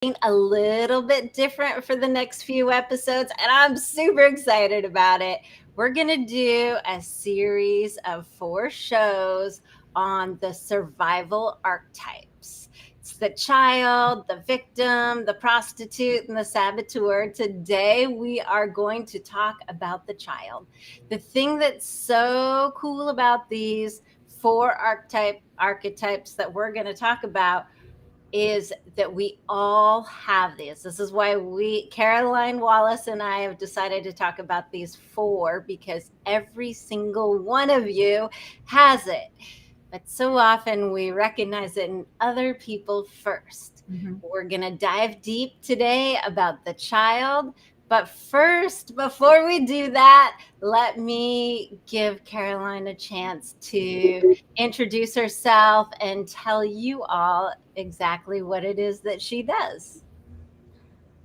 a little bit different for the next few episodes, and I'm super excited about it. We're going to do a series of 4 shows on the survival archetypes. It's the child, the victim, the prostitute, and the saboteur. Today, we are going to talk about the child. The thing that's so cool about these 4 archetypes that we're going to talk about is that we all have these. This is why Caroline Wallace and I have decided to talk about these 4 because every single one of you has it. But so often we recognize it in other people first. We're going to dive deep today about the child. But first, before we do that, let me give Caroline a chance to introduce herself and tell you all exactly what it is that she does.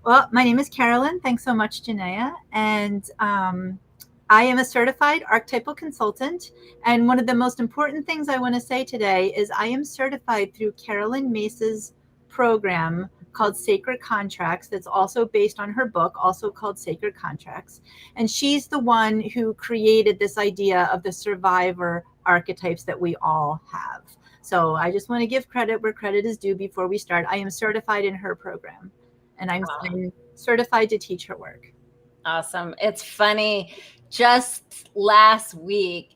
Well, my name is Carolyn. Thanks so much, Genea. And I am a certified archetypal consultant. And one of the most important things I want to say today is I am certified through Carolyn Mace's program called Sacred Contracts, that's also based on her book, also called Sacred Contracts. And she's the one who created this idea of the survivor archetypes that we all have. So I just want to give credit where credit is due before we start. I am certified in her program, and I'm certified to teach her work. Awesome. It's funny. Just last week,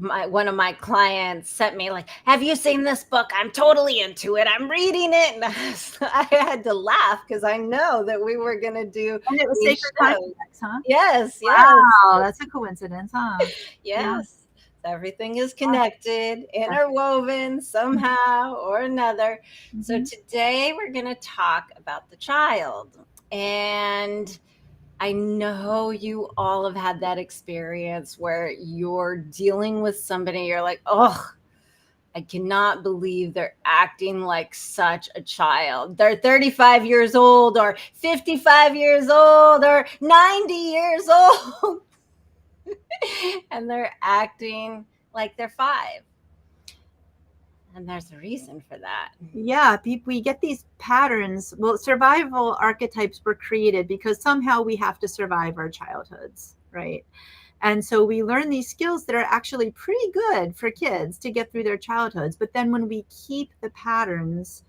one of my clients sent me like, have you seen this book? I'm totally into it. I'm reading it. And I had to laugh because I know that we were going to do. And it was Sacred Contracts, huh? Yes. Wow, that's a coincidence, huh? Yes. Yeah. Everything is connected, interwoven somehow or another. So today we're going to talk about the child. And I know you all have had that experience where you're dealing with somebody, you're like, oh, I cannot believe they're acting like such a child. They're 35 years old or 55 years old or 90 years old. And they're acting like they're 5. And there's a reason for that. Yeah, we get these patterns. Well, survival archetypes were created because somehow we have to survive our childhoods, right? And so we learn these skills that are actually pretty good for kids to get through their childhoods. But then when we keep the patterns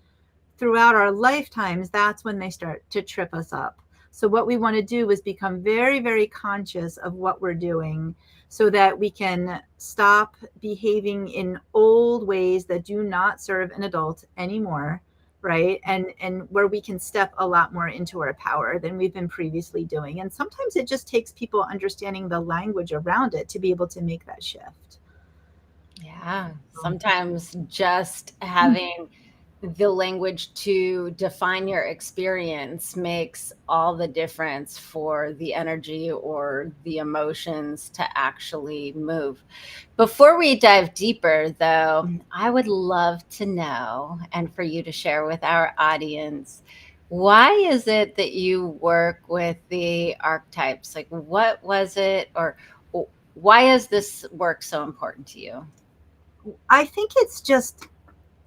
throughout our lifetimes, that's when they start to trip us up. So what we want to do is become very, very conscious of what we're doing so that we can stop behaving in old ways that do not serve an adult anymore, right? And where we can step a lot more into our power than we've been previously doing. And sometimes it just takes people understanding the language around it to be able to make that shift. Yeah, sometimes just having the language to define your experience makes all the difference for the energy or the emotions to actually move. Before we dive deeper, though, I would love to know and for you to share with our audience, why is it that you work with the archetypes? Like, what was it, or why is this work so important to you? I think it's just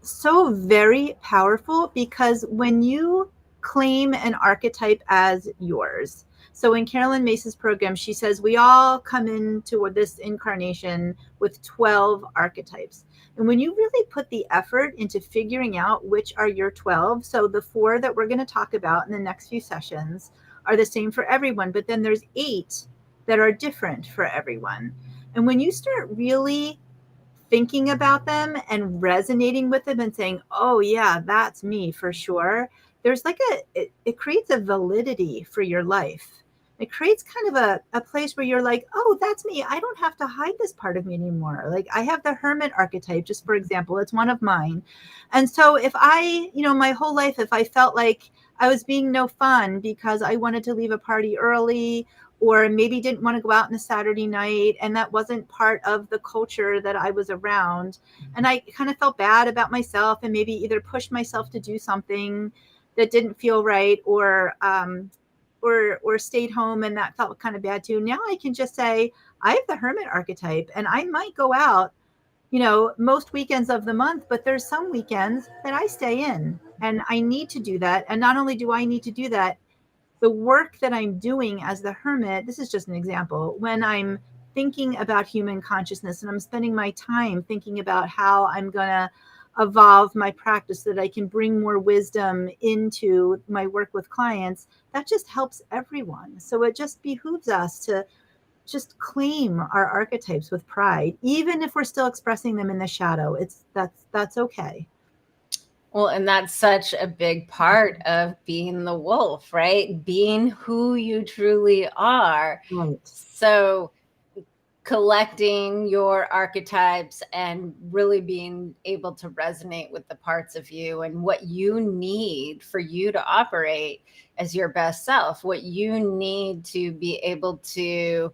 so very powerful because when you claim an archetype as yours, so in Carolyn Mace's program, she says we all come into this incarnation with 12 archetypes. And when you really put the effort into figuring out which are your 12, so the 4 that we're going to talk about in the next few sessions are the same for everyone, but then there's 8 that are different for everyone. And when you start really thinking about them and resonating with them and saying, oh yeah, that's me for sure, there's like it creates a validity for your life. It creates kind of a place where you're like, oh, that's me. I don't have to hide this part of me anymore. Like I have the hermit archetype, just for example, it's one of mine. And so if I, my whole life, if I felt like I was being no fun because I wanted to leave a party early, or maybe didn't want to go out on a Saturday night, and that wasn't part of the culture that I was around, and I kind of felt bad about myself and maybe either pushed myself to do something that didn't feel right, or stayed home and that felt kind of bad too. Now I can just say I have the hermit archetype and I might go out most weekends of the month, but there's some weekends that I stay in And I need to do that. And not only do I need to do that, the work that I'm doing as the hermit, this is just an example, when I'm thinking about human consciousness and I'm spending my time thinking about how I'm going to evolve my practice so that I can bring more wisdom into my work with clients, that just helps everyone. So it just behooves us to just claim our archetypes with pride, even if we're still expressing them in the shadow. That's okay. Well, and that's such a big part of being the wolf, right? Being who you truly are. Right. So collecting your archetypes and really being able to resonate with the parts of you and what you need for you to operate as your best self, what you need to be able to,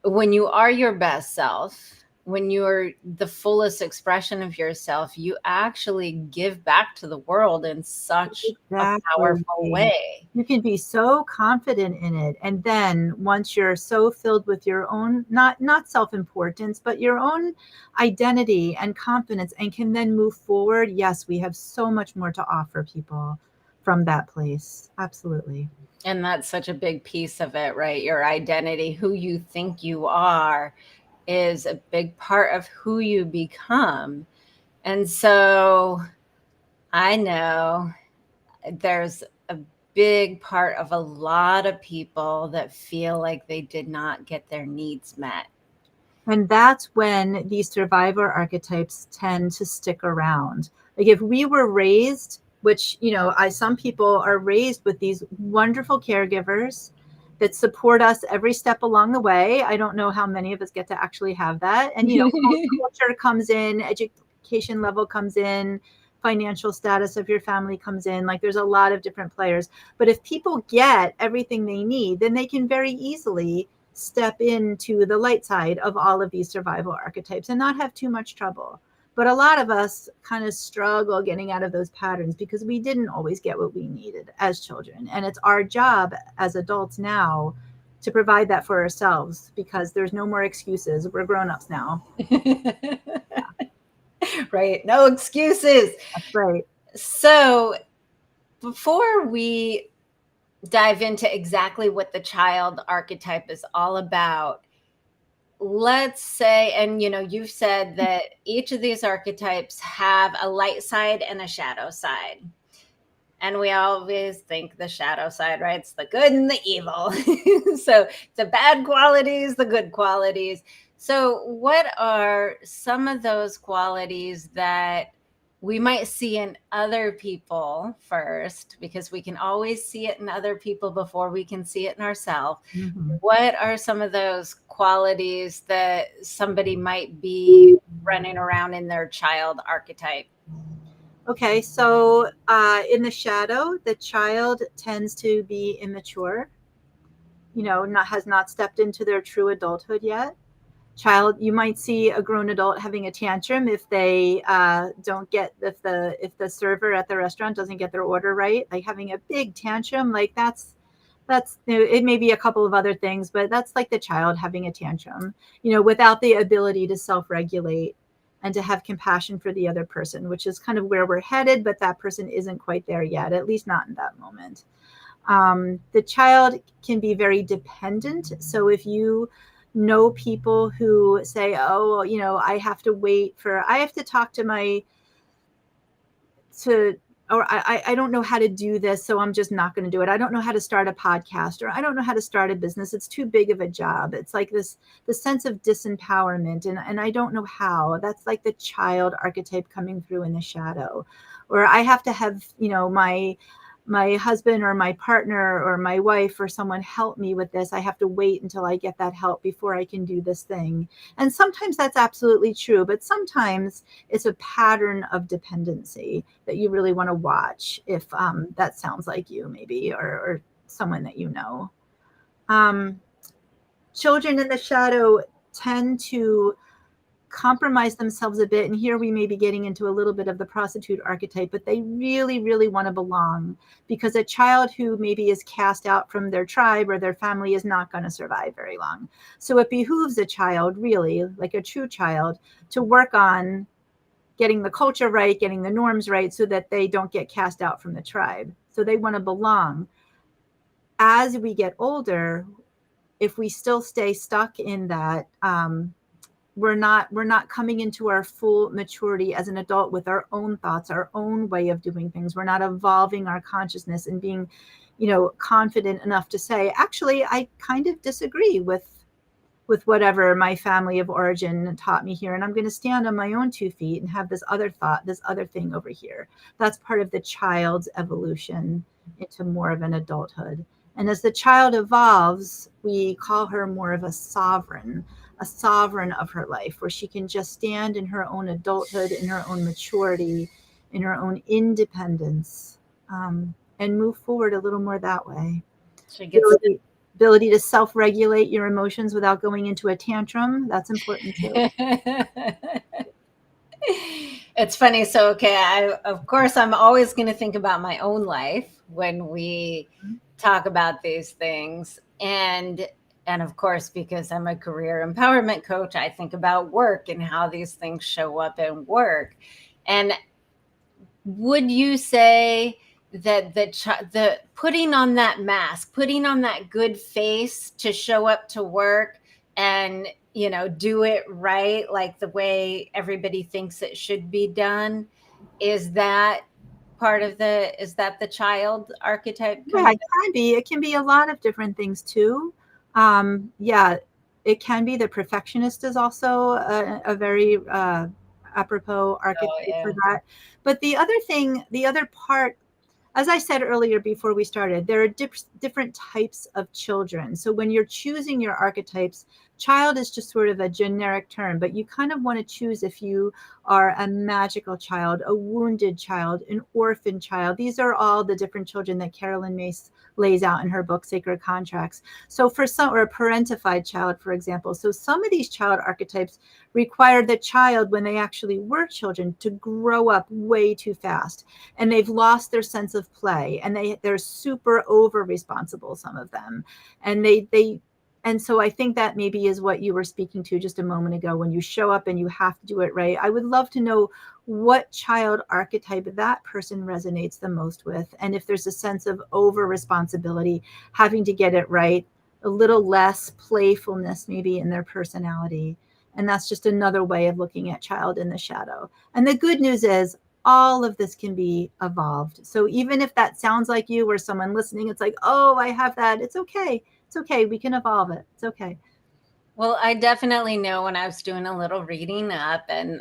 when you are your best self, when you're the fullest expression of yourself, you actually give back to the world in such a Exactly. powerful way. You can be so confident in it. And then once you're so filled with your own, not self-importance, but your own identity and confidence, and can then move forward. Yes, we have so much more to offer people from that place. Absolutely. And that's such a big piece of it, right? Your identity, who you think you are, is a big part of who you become. And so I know there's a big part of a lot of people that feel like they did not get their needs met. And that's when these survivor archetypes tend to stick around. Like if we were raised, which, some people are raised with these wonderful caregivers that support us every step along the way. I don't know how many of us get to actually have that. And, culture comes in, education level comes in, financial status of your family comes in. Like there's a lot of different players. But if people get everything they need, then they can very easily step into the light side of all of these survival archetypes and not have too much trouble. But a lot of us kind of struggle getting out of those patterns because we didn't always get what we needed as children. And it's our job as adults now to provide that for ourselves, because there's no more excuses. We're grown-ups now. Right. No excuses. That's right. So before we dive into exactly what the child archetype is all about, let's say, and you've said that each of these archetypes have a light side and a shadow side. And we always think the shadow side, right? It's the good and the evil. So the bad qualities, the good qualities. So what are some of those qualities that we might see in other people first, because we can always see it in other people before we can see it in ourselves? Mm-hmm. What are some of those qualities that somebody might be running around in their child archetype? Okay, so in the shadow, the child tends to be immature, has not stepped into their true adulthood yet. You might see a grown adult having a tantrum if they don't get, if the server at the restaurant doesn't get their order right, like having a big tantrum. Like that's it may be a couple of other things, but that's like the child having a tantrum, without the ability to self-regulate and to have compassion for the other person, which is kind of where we're headed, but that person isn't quite there yet, at least not in that moment. The child can be very dependent. So if you know people who say, oh, I have to talk to or I don't know how to do this, so I'm just not going to do it. I don't know how to start a podcast, or I don't know how to start a business. It's too big of a job. It's like the sense of disempowerment, and I don't know how. That's like the child archetype coming through in the shadow. Or I have to have, my husband or my partner or my wife or someone help me with this. I have to wait until I get that help before I can do this thing. And sometimes that's absolutely true, but sometimes it's a pattern of dependency that you really want to watch if that sounds like you, maybe, or someone that you know. Children in the shadow tend to compromise themselves a bit. And here we may be getting into a little bit of the prostitute archetype, but they really, really want to belong, because a child who maybe is cast out from their tribe or their family is not going to survive very long. So it behooves a child, really, like a true child, to work on getting the culture right, getting the norms right, so that they don't get cast out from the tribe. So they want to belong. As we get older, if we still stay stuck in that, we're not coming into our full maturity as an adult with our own thoughts, our own way of doing things. We're not evolving our consciousness and being, confident enough to say, actually, I kind of disagree with whatever my family of origin taught me here, and I'm going to stand on my own 2 feet and have this other thought, this other thing over here. That's part of the child's evolution into more of an adulthood. And as the child evolves, we call her more of a sovereign of her life, where she can just stand in her own adulthood, in her own maturity, in her own independence, and move forward a little more that way. She gets Ability to self-regulate your emotions without going into a tantrum. That's important too. It's funny. So, okay, of course, I'm always going to think about my own life when we talk about these things. And of course, because I'm a career empowerment coach, I think about work and how these things show up in work. And would you say that the putting on that mask, putting on that good face to show up to work and do it right, like the way everybody thinks it should be done, is that the child archetype Yeah, coming? it can be a lot of different things too. Yeah, it can be. The perfectionist is also a very apropos archetype Oh, yeah. for that. But the other part, as I said earlier before we started, there are different types of children. So when you're choosing your archetypes, child is just sort of a generic term, but you kind of want to choose if you are a magical child, a wounded child, an orphan child. These are all the different children that Carolyn Mace lays out in her book, Sacred Contracts. So for some, or a parentified child, for example. So some of these child archetypes require the child, when they actually were children, to grow up way too fast, and they've lost their sense of play, and they're super over responsible, some of them, and and so I think that maybe is what you were speaking to just a moment ago. When you show up and you have to do it right, I would love to know what child archetype that person resonates the most with, and if there's a sense of over responsibility, having to get it right, a little less playfulness maybe in their personality. And that's just another way of looking at child in the shadow. And the good news is all of this can be evolved. So even if that sounds like you or someone listening, it's like, oh, I have that. It's okay. It's okay. We can evolve it. It's okay. Well, I definitely know when I was doing a little reading up, and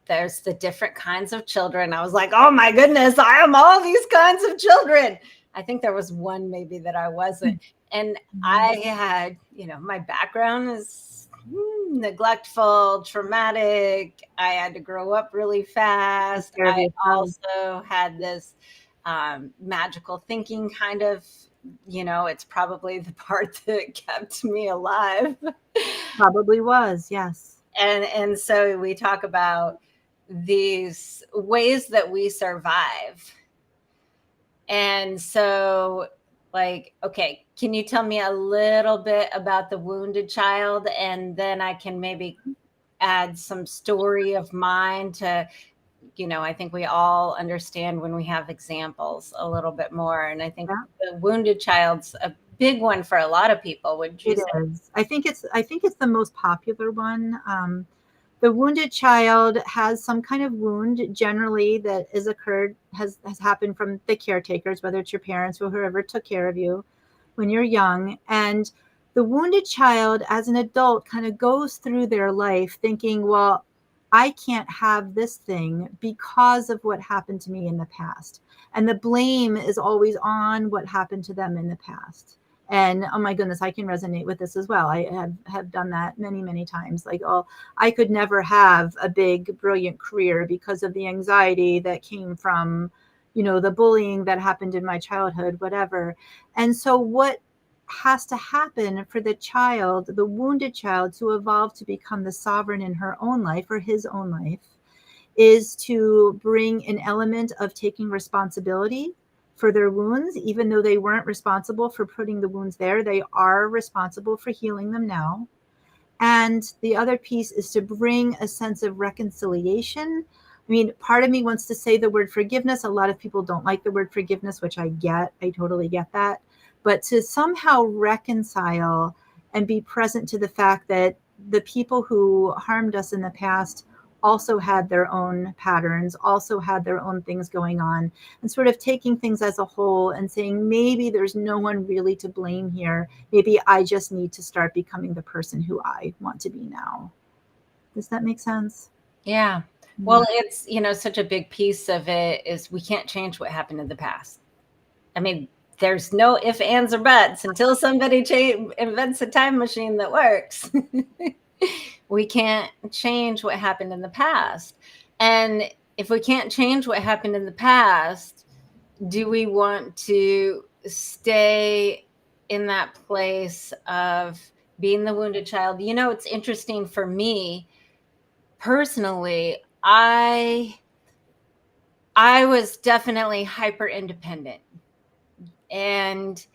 there's the different kinds of children. I was like, oh my goodness, I am all these kinds of children. I think there was one maybe that I wasn't. And I had, my background is neglectful, traumatic. I had to grow up really fast. I also had this magical thinking kind of, it's probably the part that kept me alive. Probably was, yes. And so we talk about these ways that we survive. And so, like, okay, can you tell me a little bit about the wounded child? And then I can maybe add some story of mine to, I think we all understand when we have examples a little bit more. And I think the wounded child's a big one for a lot of people. Would you say? It is. I think it's the most popular one. The wounded child has some kind of wound generally that has happened from the caretakers, whether it's your parents or whoever took care of you when you're young. And the wounded child as an adult kind of goes through their life thinking, well, I can't have this thing because of what happened to me in the past. And the blame is always on what happened to them in the past. And oh my goodness, I can resonate with this as well. I have done that many, many times. Like, oh, I could never have a big, brilliant career because of the anxiety that came from, the bullying that happened in my childhood, whatever. And so what has to happen for the child, the wounded child, to evolve to become the sovereign in her own life or his own life, is to bring an element of taking responsibility for their wounds, even though they weren't responsible for putting the wounds there. They are responsible for healing them now. And the other piece is to bring a sense of reconciliation. I mean, part of me wants to say the word forgiveness. A lot of people don't like the word forgiveness, which I get. I totally get that. But to somehow reconcile and be present to the fact that the people who harmed us in the past also had their own patterns, also had their own things going on, and sort of taking things as a whole and saying, maybe there's no one really to blame here. Maybe I just need to start becoming the person who I want to be now. Does that make sense? Yeah. Yeah. Well, it's, such a big piece of it is we can't change what happened in the past. I mean, there's no ifs, ands, or buts until somebody invents a time machine that works. We can't change what happened in the past. And if we can't change what happened in the past, do we want to stay in that place of being the wounded child? It's interesting for me personally. I was definitely hyper independent. And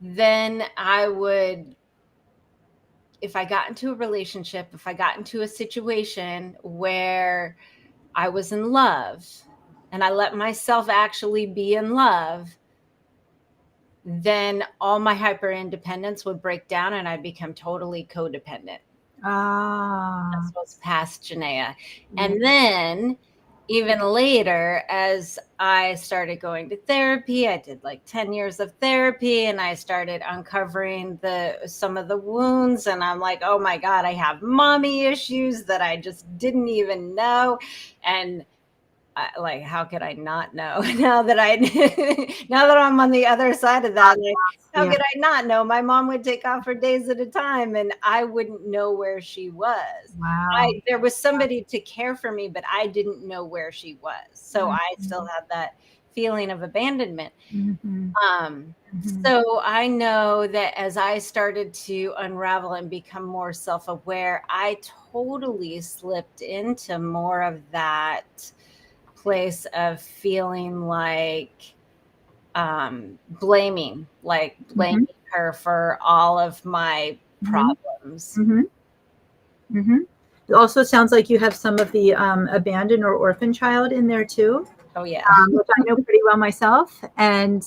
then I would, if I got into a relationship, if I got into a situation where I was in love and I let myself actually be in love, then all my hyper independence would break down and I'd become totally codependent. Ah. This was past Genea. Yeah. And then even later, as I started going to therapy, I did like 10 years of therapy and I started uncovering some of the wounds. And I'm like, oh my God, I have mommy issues that I just didn't even know. And like, how could I not know now that now that I'm on the other side of that? Like, how Yeah. could I not know? My mom would take off for days at a time and I wouldn't know where she was. Wow. There was somebody to care for me, but I didn't know where she was. So I still had that feeling of abandonment. Mm-hmm. So I know that as I started to unravel and become more self-aware, I totally slipped into more of that place of feeling like blaming Mm-hmm. her for all of my problems. Mm-hmm. Mm-hmm. It also sounds like you have some of the abandoned or orphan child in there too, Oh yeah. which I know pretty well myself. And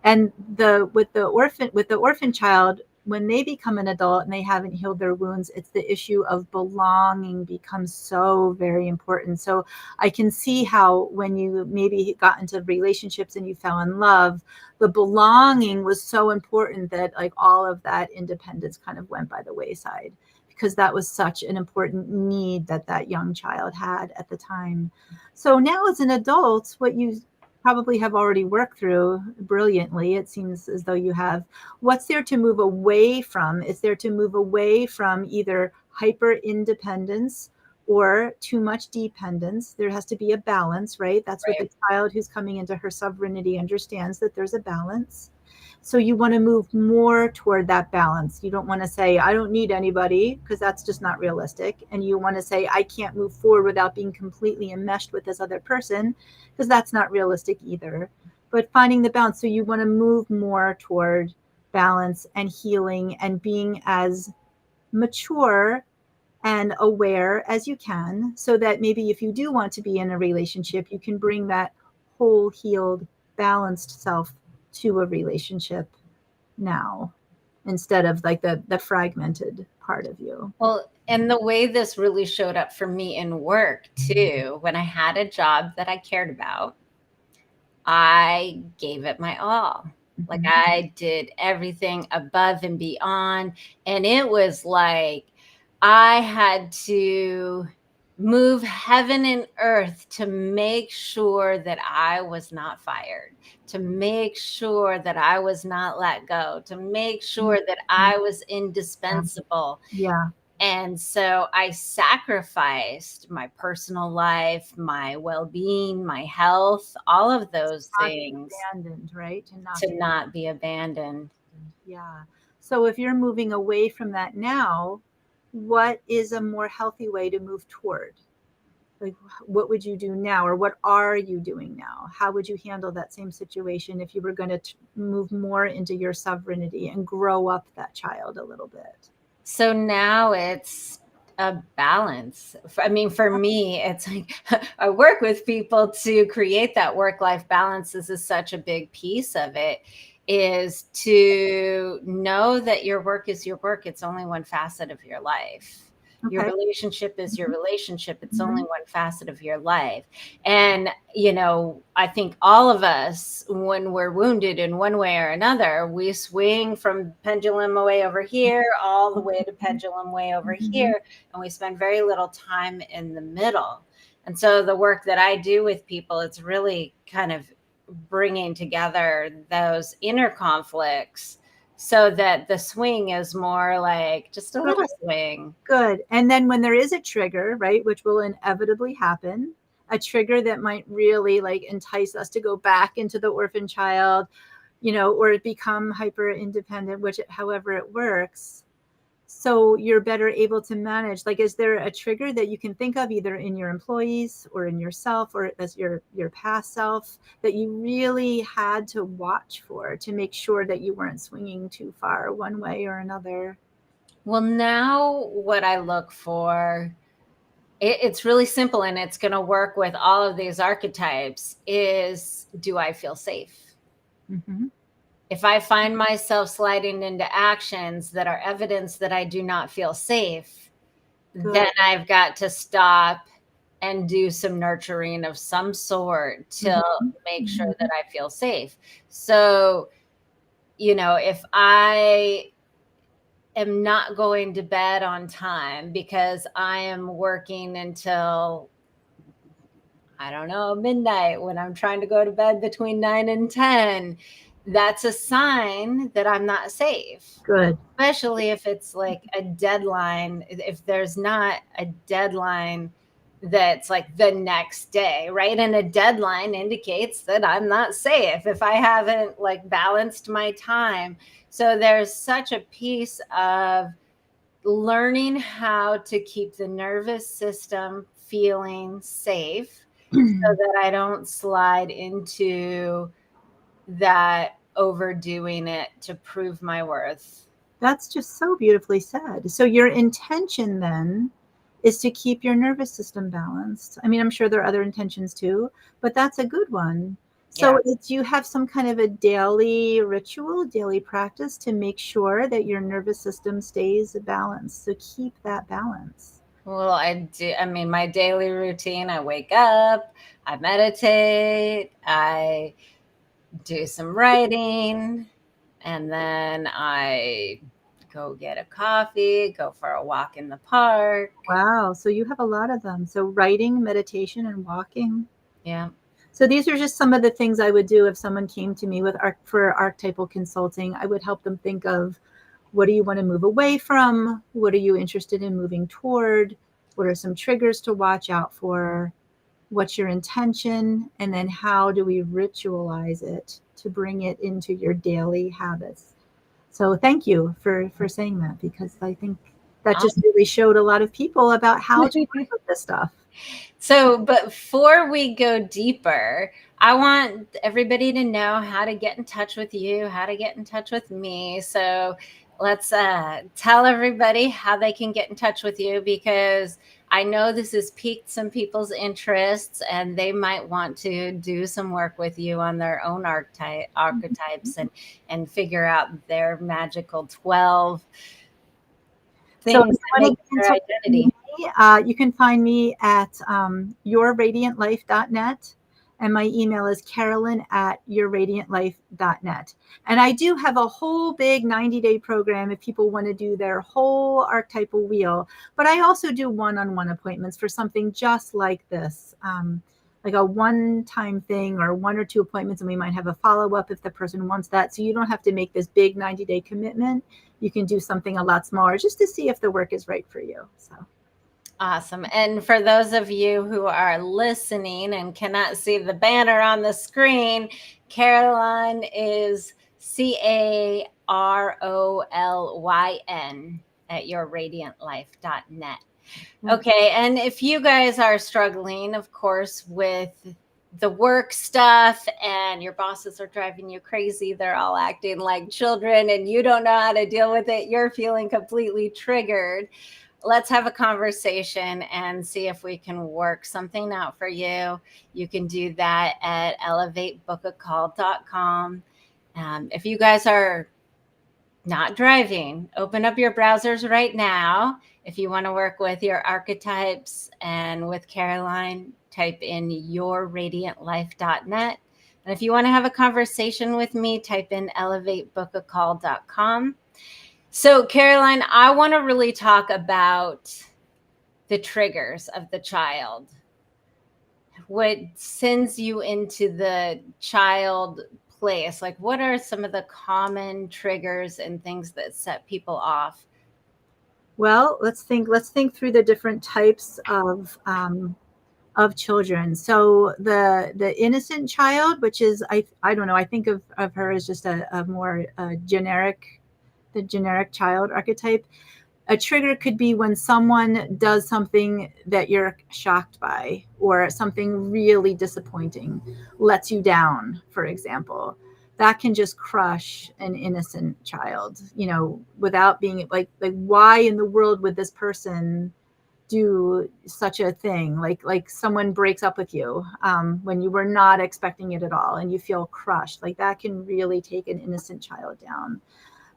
the with the orphan child, when they become an adult and they haven't healed their wounds, it's the issue of belonging becomes so very important. So I can see how when you maybe got into relationships and you fell in love, the belonging was so important that like all of that independence kind of went by the wayside, because that was such an important need that that young child had at the time. So now as an adult, what you probably have already worked through brilliantly, it seems as though you have, what's there to move away from? Is there to move away from either hyper independence or too much dependence? There has to be a balance, right? That's what Right. the child who's coming into her sovereignty understands, that there's a balance. So you want to move more toward that balance. You don't want to say, I don't need anybody, because that's just not realistic. And you want to say, I can't move forward without being completely enmeshed with this other person, because that's not realistic either. But finding the balance. So you want to move more toward balance and healing and being as mature and aware as you can, so that maybe if you do want to be in a relationship, you can bring that whole, healed, balanced self to a relationship now, instead of like the fragmented part of you. Well, and the way this really showed up for me in work too, when I had a job that I cared about, I gave it my all. Like Mhm. I did everything above and beyond. And it was like I had to move heaven and earth to make sure that I was not fired, to make sure that I was not let go, to make sure that I was indispensable. Yeah. And so I sacrificed my personal life, my well-being, my health, all of those Not be things abandoned, right? To not to be not be abandoned. abandoned. Yeah. So if you're moving away from that now, what is a more healthy way to move toward? Like, what would you do now, or what are you doing now? How would you handle that same situation if you were going to move more into your sovereignty and grow up that child a little bit? So now it's a balance. I mean, for me, it's like I work with people to create that work-life balance. This is such a big piece of it, is to know that your work is your work. It's only one facet of your life. Your Okay. relationship is your Mhm. relationship. It's only Mhm. one facet of your life. And, I think all of us, when we're wounded in one way or another, we swing from pendulum way over here, all the way to pendulum way over Mhm. here, and we spend very little time in the middle. And so the work that I do with people, it's really kind of bringing together those inner conflicts so that the swing is more like just a Good. little swing. Good. And then when there is a trigger, right, which will inevitably happen, a trigger that might really like entice us to go back into the orphan child, or become hyper independent, which however it works. So you're better able to manage. Like, is there a trigger that you can think of either in your employees or in yourself or as your past self that you really had to watch for to make sure that you weren't swinging too far one way or another? Well, now what I look for, it's really simple and it's going to work with all of these archetypes, is do I feel safe? Mm-hmm. If I find myself sliding into actions that are evidence that I do not feel safe, then Good. I've got to stop and do some nurturing of some sort to Mm-hmm. make sure Mm-hmm. that I feel safe. So, if I am not going to bed on time because I am working until, I don't know, midnight when I'm trying to go to bed between 9 and 10, that's a sign that I'm not safe. Good. Especially if it's like a deadline, if there's not a deadline that's like the next day, right? And a deadline indicates that I'm not safe if I haven't like balanced my time. So there's such a piece of learning how to keep the nervous system feeling safe so that I don't slide into that overdoing it to prove my worth. That's just so beautifully said. So your intention then is to keep your nervous system balanced. I mean, I'm sure there are other intentions too, but that's a good one. Yeah. So it's you have some kind of a daily ritual, daily practice to make sure that your nervous system stays balanced. So keep that balance. Well, I do. I mean, my daily routine, I wake up, I meditate, I do some writing, and then I go get a coffee, go for a walk in the park. Wow. So you have a lot of them. So writing, meditation, and walking. Yeah. So these are just some of the things I would do if someone came to me for archetypal consulting. I would help them think of what do you want to move away from? What are you interested in moving toward? What are some triggers to watch out for? What's your intention? And then how do we ritualize it to bring it into your daily habits? So thank you for saying that because I think that just really showed a lot of people about how to work with this stuff. So, but before we go deeper, I want everybody to know how to get in touch with you, how to get in touch with me. So, let's tell everybody how they can get in touch with you, because I know this has piqued some people's interests and they might want to do some work with you on their own archetypes and figure out their magical 12 So if things you that want make to get in their touch with identity. me, you can find me at yourradiantlife.net. And my email is carolyn@yourradiantlife.net. And I do have a whole big 90-day program if people want to do their whole archetypal wheel. But I also do one-on-one appointments for something just like this, like a one-time thing or one or two appointments. And we might have a follow-up if the person wants that. So you don't have to make this big 90-day commitment. You can do something a lot smaller just to see if the work is right for you. So Awesome. And for those of you who are listening and cannot see the banner on the screen, Carolyn is CAROLYN at yourradiantlife.net. Okay. And if you guys are struggling, of course, with the work stuff and your bosses are driving you crazy, they're all acting like children and you don't know how to deal with it, you're feeling completely triggered, let's have a conversation and see if we can work something out for you. You can do that at elevatebookacall.com. If you guys are not driving, open up your browsers right now. If you want to work with your archetypes and with Caroline, type in yourradiantlife.net. And if you want to have a conversation with me, type in elevatebookacall.com. So, Caroline, I want to really talk about the triggers of the child. What sends you into the child place? Like, what are some of the common triggers and things that set people off? Well, let's think through the different types of children. So the innocent child, which is I don't know, I think of her as just a more generic, the generic child archetype. A trigger could be when someone does something that you're shocked by, or something really disappointing, lets you down, for example. That can just crush an innocent child, without being like why in the world would this person do such a thing? Like someone breaks up with you when you were not expecting it at all, and you feel crushed. Like that can really take an innocent child down.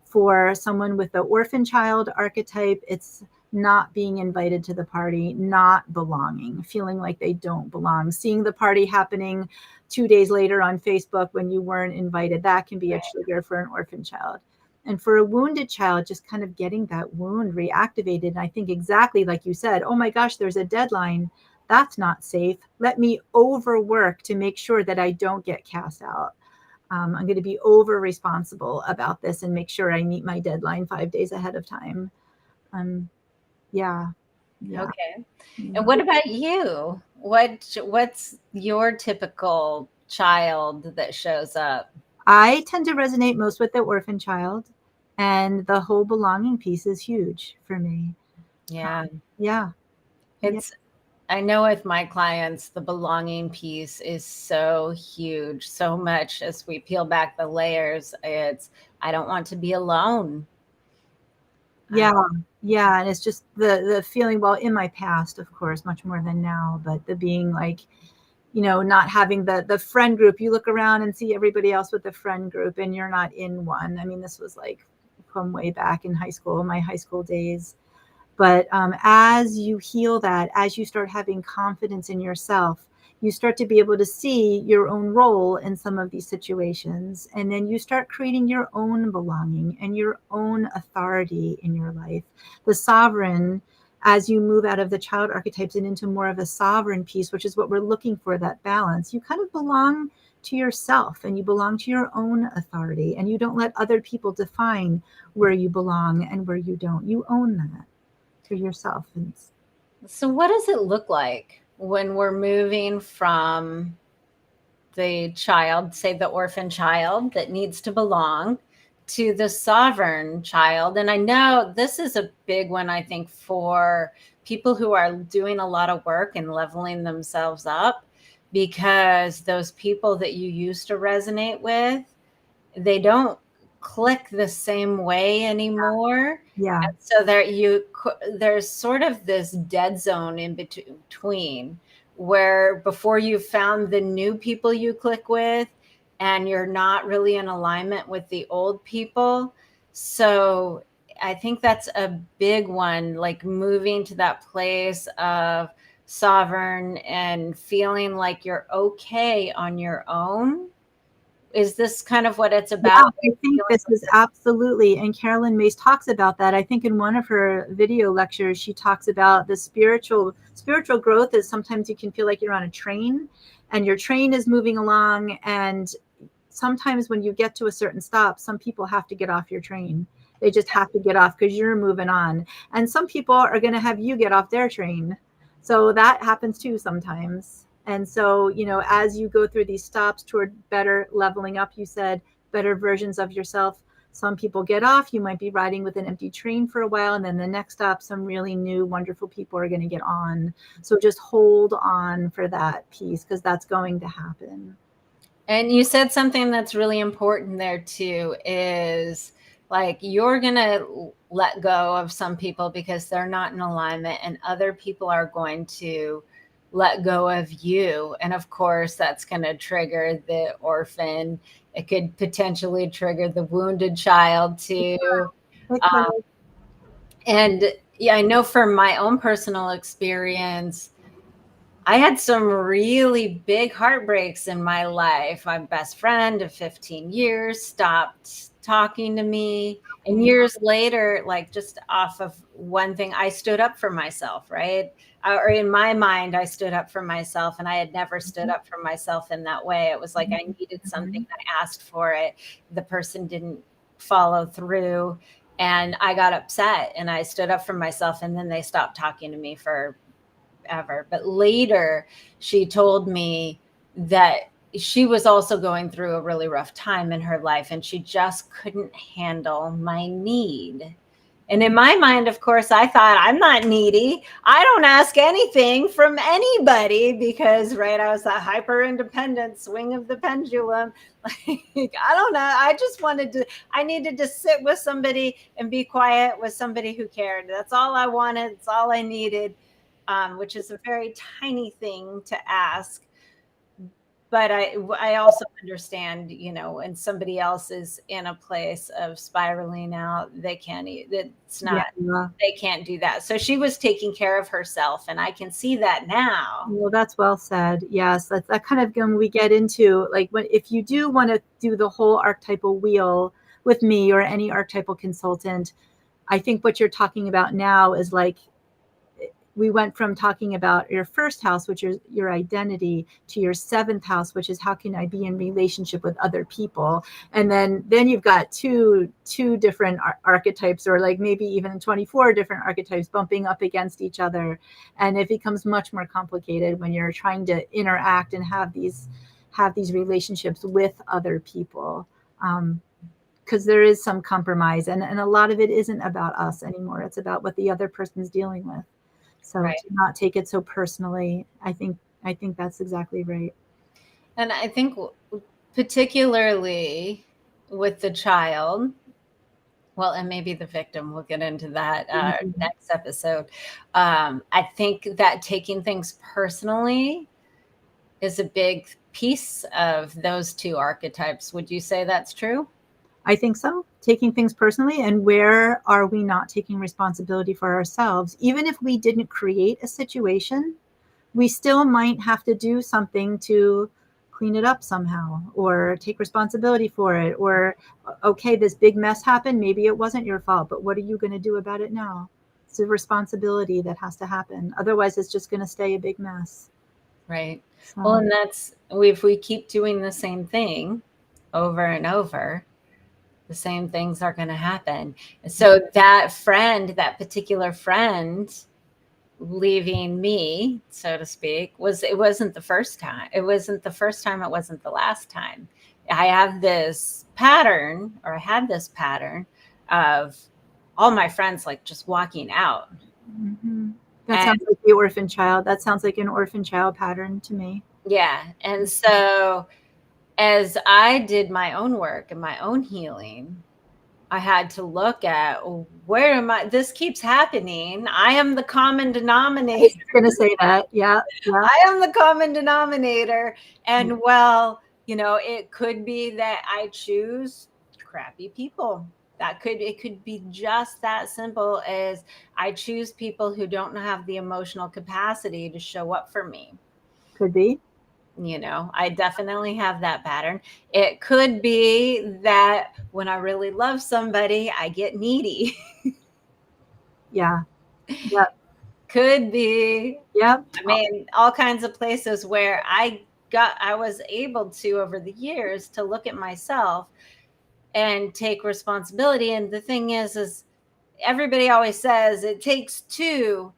For someone with the orphan child archetype, it's not being invited to the party, not belonging, feeling like they don't belong, seeing the party happening 2 days later on Facebook when you weren't invited. That can be a trigger for an orphan child. And for a wounded child, just kind of getting that wound reactivated. And I think exactly like you said, oh my gosh, there's a deadline. That's not safe. Let me overwork to make sure that I don't get cast out. I'm going to be over responsible about this and make sure I meet my deadline 5 days ahead of time. Yeah. Okay. Yeah. And what about you? What's your typical child that shows up? I tend to resonate most with the orphan child, and the whole belonging piece is huge for me. Yeah. Yeah. Yeah. It's I know with my clients, the belonging piece is so huge, so much as we peel back the layers. It's, I don't want to be alone. Yeah. Yeah. And it's just the feeling, well, in my past, of course, much more than now, but the being like, not having the friend group. You look around and see everybody else with the friend group and you're not in one. I mean, this was like from way back in high school, my high school days. But as you heal that, as you start having confidence in yourself, you start to be able to see your own role in some of these situations. And then you start creating your own belonging and your own authority in your life. The sovereign, as you move out of the child archetypes and into more of a sovereign piece, which is what we're looking for, that balance, you kind of belong to yourself and you belong to your own authority, and you don't let other people define where you belong and where you don't. You own that for yourself. So, what does it look like when we're moving from the child, say the orphan child that needs to belong, to the sovereign child? And I know this is a big one, I think, for people who are doing a lot of work and leveling themselves up, because those people that you used to resonate with, they don't click the same way anymore. Yeah. And so there's sort of this dead zone in between, where before you found the new people you click with and you're not really in alignment with the old people. So I think that's a big one, like moving to that place of sovereign and feeling like you're okay on your own. Is this kind of what it's Yeah, about? I think this is absolutely, and Carolyn Mace talks about that. I think in one of her video lectures, she talks about the spiritual growth is sometimes you can feel like you're on a train and your train is moving along. And sometimes when you get to a certain stop, some people have to get off your train. They just have to get off because you're moving on. And some people are going to have you get off their train. So that happens too sometimes. And so, as you go through these stops toward better leveling up, you said better versions of yourself, Some people get off. You might be riding with an empty train for a while, and then the next stop, some really new, wonderful people are going to get on. So just hold on for that piece, because that's going to happen. And you said something that's really important there too, is like you're going to let go of some people because they're not in alignment, and other people are going to let go of you. And of course, that's going to trigger the orphan. It could potentially trigger the wounded child too. It Um, could. and yeah, I know from my own personal experience, I had some really big heartbreaks in my life. My best friend of 15 years stopped talking to me. And years later, like just off of one thing, I stood up for myself, right? Or in my mind, I stood up for myself, and I had never stood up for myself in that way. It was like I needed something, I asked for it. The person didn't follow through, and I got upset, and I stood up for myself, and then they stopped talking to me for ever. But later, she told me that she was also going through a really rough time in her life, and she just couldn't handle my need. And in my mind, of course, I thought, I'm not needy. I don't ask anything from anybody because, right, I was that hyper independent swing of the pendulum. Like, I don't know. I needed to sit with somebody and be quiet with somebody who cared. That's all I wanted. It's all I needed, which is a very tiny thing to ask. But I also understand, when somebody else is in a place of spiraling out, they can't, it's not, Yeah. they can't do that. So she was taking care of herself, and I can see that now. Well, that's well said. Yes, that's that kind of when we get into like if you do want to do the whole archetypal wheel with me or any archetypal consultant, I think what you're talking about now is like we went from talking about your first house, which is your identity, to your seventh house, which is how can I be in relationship with other people. And then you've got two different archetypes, or like maybe even 24 different archetypes bumping up against each other. And it becomes much more complicated when you're trying to interact and have these relationships with other people. Because there is some compromise, and a lot of it isn't about us anymore. It's about what the other person's dealing with. So Right. to not take it so personally, I think that's exactly right. And I think particularly with the child, well, and maybe the victim, we'll get into that next episode. I think that taking things personally is a big piece of those two archetypes. Would you say that's true? I think so. Taking things personally, and where are we not taking responsibility for ourselves? Even if we didn't create a situation, we still might have to do something to clean it up somehow, or take responsibility for it, or okay, this big mess happened, maybe it wasn't your fault, but what are you going to do about it now? It's a responsibility that has to happen, otherwise it's just going to stay a big mess. Right. Well, So and that's, if we keep doing the same thing over and over, the same things are going to happen. So that particular friend leaving me, so to speak, it wasn't the first time. It wasn't the first time. It wasn't the last time. I had this pattern of all my friends like just walking out. that And sounds like the orphan child. That sounds like an orphan child pattern to me. yeah. And so as I did my own work and my own healing, I had to look at, where am I? This keeps happening. I am the common I was denominator. going to say that. Yeah. I am the common denominator. And well, it could be that I choose crappy people. It could be just that simple as I choose people who don't have the emotional capacity to show up for me. Could be. I definitely have that pattern. It could be that when I really love somebody, I get needy. Yeah. Yep. Could be. Yep. I mean, all kinds of places where I was able to, over the years, to look at myself and take responsibility. And the thing is everybody always says it takes two.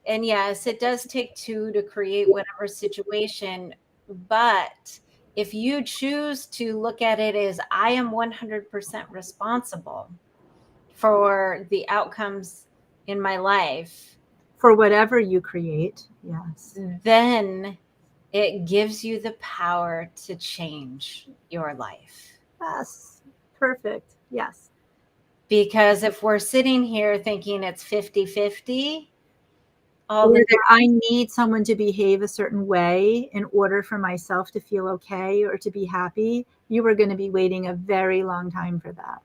And yes, it does take two to create whatever situation, but if you choose to look at it as I am 100% responsible for the outcomes in my life, For whatever you create. Yes. then it gives you the power to change your life. Yes. Perfect. Yes. Because if we're sitting here thinking it's 50-50 all Or the that I need someone to behave a certain way in order for myself to feel okay or to be happy, you are going to be waiting a very long time for that.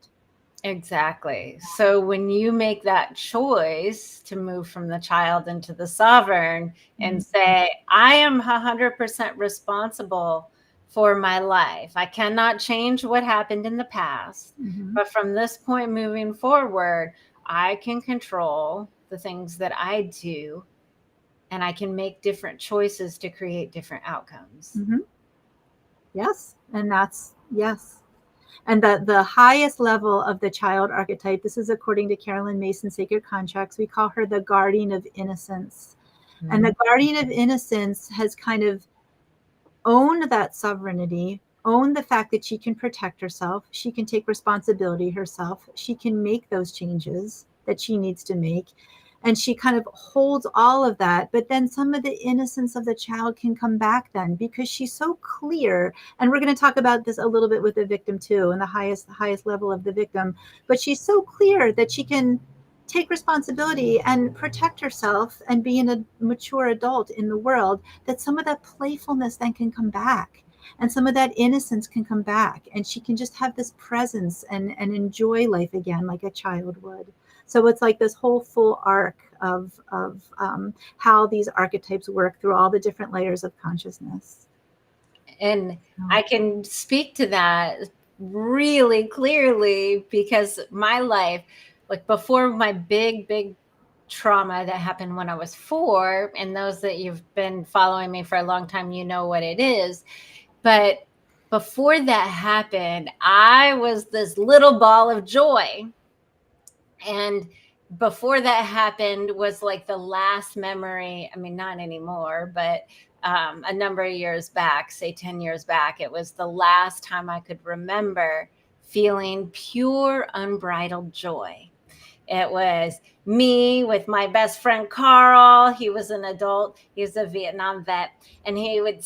Exactly. So when you make that choice to move from the child into the sovereign and say, I am 100% responsible for my life. I cannot change what happened in the past, but from this point moving forward, I can control the things that I do, and I can make different choices to create different outcomes. Yes. And that's, yes. And the highest level of the child archetype, this is according to Carolyn Mason Sacred Contracts, we call her the guardian of innocence. And the guardian of innocence has kind of owned that sovereignty, owned the fact that she can protect herself, she can take responsibility herself, she can make those changes that she needs to make. And she kind of holds all of that. But then some of the innocence of the child can come back then because she's so clear. And we're going to talk about this a little bit with the victim too, and the highest level of the victim. But she's so clear that she can take responsibility and protect herself and be a mature adult in the world, that some of that playfulness then can come back and some of that innocence can come back, and she can just have this presence and enjoy life again like a child would. So it's like this whole full arc of how these archetypes work through all the different layers of consciousness. And I can speak to that really clearly because my life, like before my big trauma that happened when I was 4, and those that you've been following me for a long time, you know what it is. But before that happened, I was this little ball of joy. And before that happened was like the last memory. I mean, not anymore, but a number of years back, say 10 years back, it was the last time I could remember feeling pure, unbridled joy. It was me with my best friend Carl. He was an adult. He was a Vietnam vet. And he would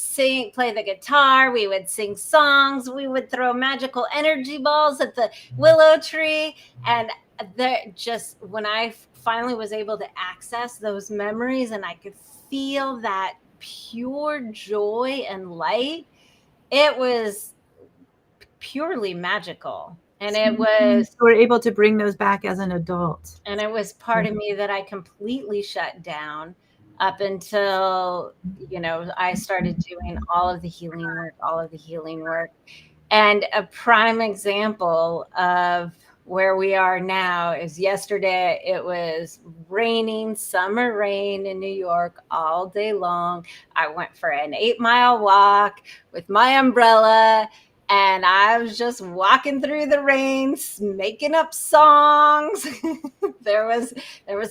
play the guitar. We would sing songs. We would throw magical energy balls at the willow tree. And just when I finally was able to access those memories and I could feel that pure joy and light, it was purely magical. And it was, we're able to bring those back as an adult. and it was part of me that I completely shut down up until, I started doing all of the healing work. And a prime example of where we are now is yesterday. It was raining, summer rain in New York all day long. I went for an 8-mile walk with my umbrella, and I was just walking through the rain, making up songs. there was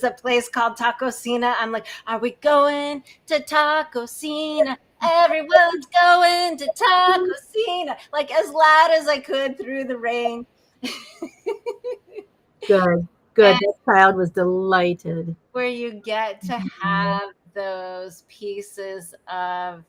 a place called Tacocina. I'm like, are we going to Tacocina? Everyone's going to Tacocina, like as loud as I could through the rain. Good. That child was delighted. Where you get to have those pieces of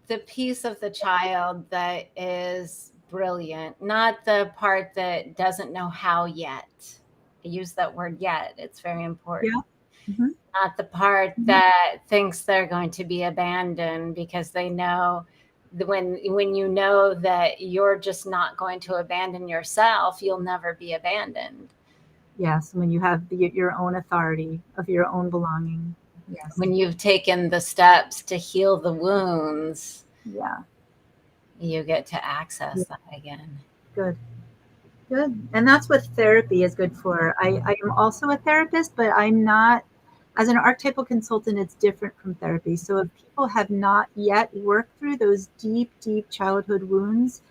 the piece of the child that is brilliant, not the part that doesn't know how yet. I use that word yet. It's very important. Yeah. Mm-hmm. Not the part that thinks they're going to be abandoned, because they know when you know that you're just not going to abandon yourself, you'll never be abandoned. Yes, when you have your own authority of your own belonging. Yes. When you've taken the steps to heal the wounds, you get to access that again. Good. And that's what therapy is good for. I am also a therapist, but I'm not, as an archetypal consultant, it's different from therapy. So if people have not yet worked through those deep childhood wounds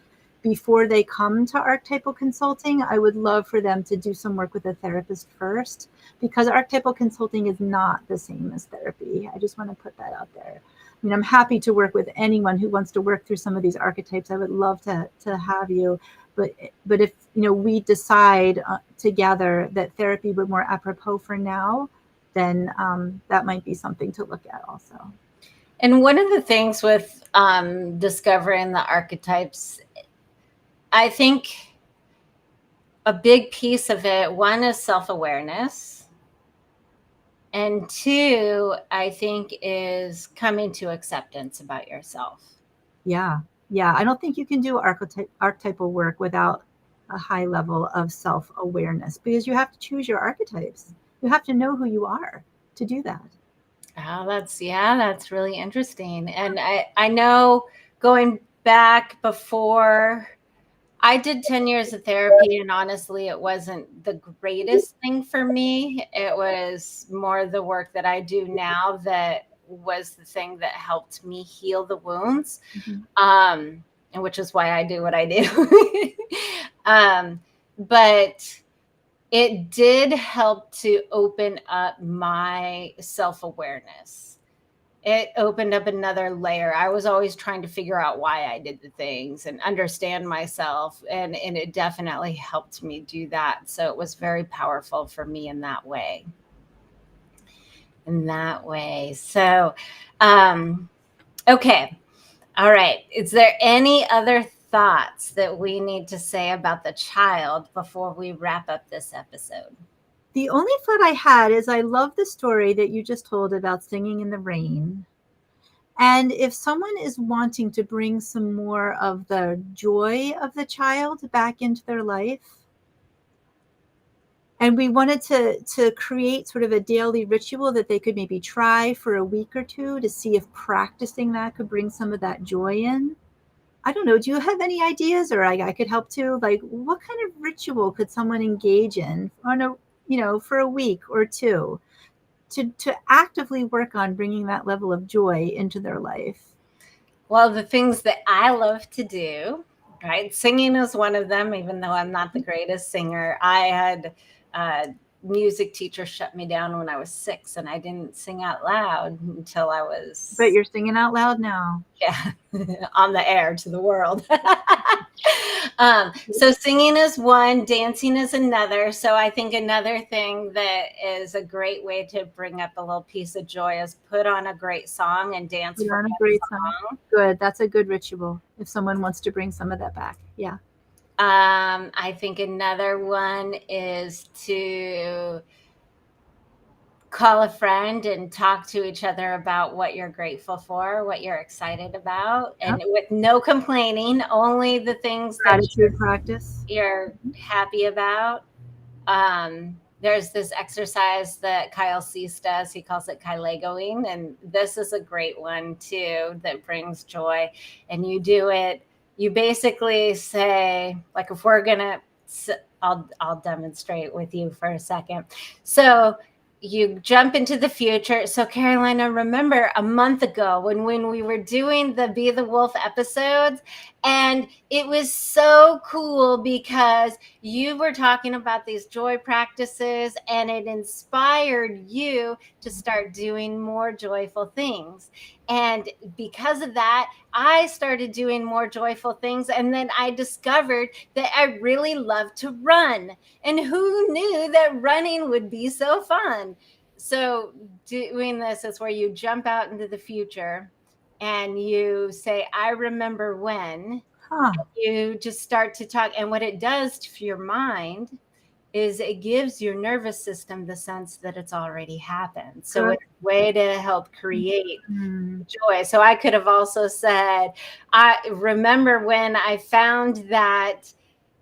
before they come to archetypal consulting, I would love for them to do some work with a therapist first, because archetypal consulting is not the same as therapy. I just want to put that out there. mean, I'm happy to work with anyone who wants to work through some of these archetypes. I would love to have you. But if we decide together that therapy would more apropos for now, then that might be something to look at also. And one of the things with discovering the archetypes, I think a big piece of it, one is self-awareness. And two, I think, is coming to acceptance about yourself. Yeah. Yeah. I don't think you can do archetypal work without a high level of self-awareness, because you have to choose your archetypes. You have to know who you are to do that. Oh, that's really interesting. And I know, going back before I did 10 years of therapy, and honestly, it wasn't the greatest thing for me. It was more the work that I do now that was the thing that helped me heal the wounds. And which is why I do what I do. But it did help to open up my self-awareness. It opened up another layer. I was always trying to figure out why I did the things and understand myself. And it definitely helped me do that. So it was very powerful for me in that way. So, okay. All right. Is there any other thoughts that we need to say about the child before we wrap up this episode? The only thought I had is I love the story that you just told about singing in the rain. And if someone is wanting to bring some more of the joy of the child back into their life, and we wanted to create sort of a daily ritual that they could maybe try for a week or two to see if practicing that could bring some of that joy in. I don't know. Do you have any ideas, or I could help too? Like, what kind of ritual could someone engage in on for a week or two to actively work on bringing that level of joy into their life? Well, the things that I love to do, right? Singing is one of them, even though I'm not the greatest singer. I had a music teacher shut me down when I was 6, and I didn't sing out loud until I was. But you're singing out loud now. Yeah, on the air to the world. So singing is one, dancing is another. So I think another thing that is a great way to bring up a little piece of joy is put on a great song and dance for a great song. Good. That's a good ritual if someone wants to bring some of that back. Yeah. I think another one is to call a friend and talk to each other about what you're grateful for, what you're excited about, and with no complaining, only the things gratitude practice you're happy about. There's this exercise that Kyle Cease does. He calls it Kylegoing, and this is a great one too that brings joy. And you do it. You basically say, like, if we're gonna, I'll demonstrate with you for a second. So you jump into the future. So Carolyn, I remember a month ago when we were doing the Be the Wolf episodes, and it was so cool because you were talking about these joy practices, and it inspired you to start doing more joyful things. And because of that, I started doing more joyful things. And then I discovered that I really love to run. And who knew that running would be so fun? So doing this is where you jump out into the future and you say, I remember when. You just start to talk. And what it does to your mind is it gives your nervous system the sense that it's already happened. So it's a way to help create joy. So I could have also said, I remember when I found that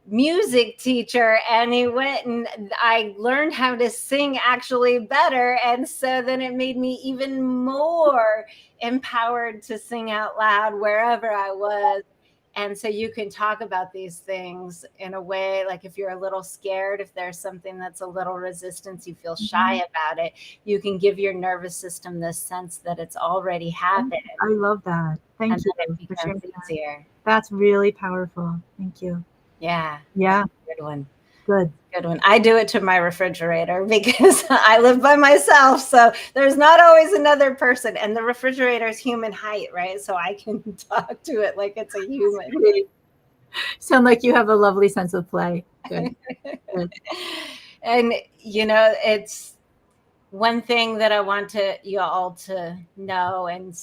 music teacher, and he went and I learned how to sing actually better. And so then it made me even more empowered to sing out loud wherever I was. And so you can talk about these things in a way, like if you're a little scared, if there's something that's a little resistance, you feel shy about it, you can give your nervous system this sense that it's already happened. I love that. Thank you. It becomes easier. That's really powerful. Thank you. Yeah. Yeah. Good one. Good. Good one. I do it to my refrigerator because I live by myself. So there's not always another person. And the refrigerator is human height, right? So I can talk to it like it's a human. Sound like you have a lovely sense of play. Good. Good. And, it's one thing that I want you all to know and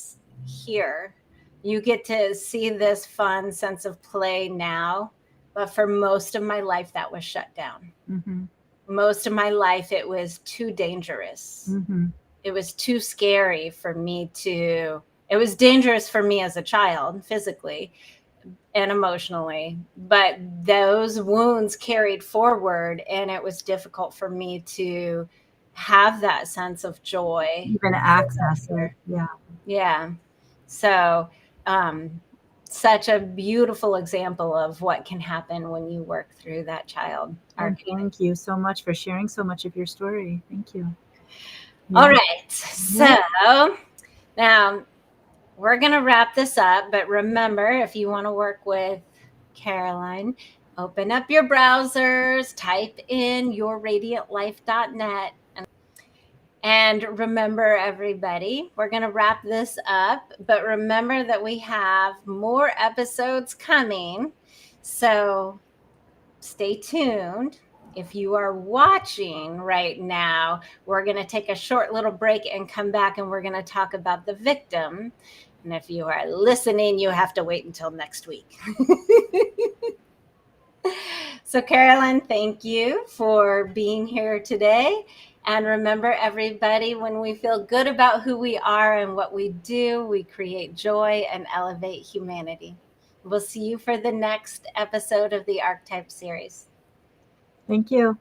hear. You get to see this fun sense of play now, but for most of my life, that was shut down. Mm-hmm. Most of my life, it was too dangerous. Mm-hmm. It was too scary for me it was dangerous for me as a child, physically and emotionally, but those wounds carried forward, and it was difficult for me to have that sense of joy. Even access it. Yeah. Yeah. So, such a beautiful example of what can happen when you work through that child. And thank you so much for sharing so much of your story. Thank you. Yeah. All right. So now we're going to wrap this up, but remember, if you want to work with Caroline, open up your browsers, type in yourradiantlife.net. And remember, everybody, we're going to wrap this up, but remember that we have more episodes coming. So stay tuned. If you are watching right now, we're going to take a short little break and come back, and we're going to talk about the victim. And if you are listening, you have to wait until next week. So, Carolyn, thank you for being here today. And remember, everybody, when we feel good about who we are and what we do, we create joy and elevate humanity. We'll see you for the next episode of the Archetype series. Thank you.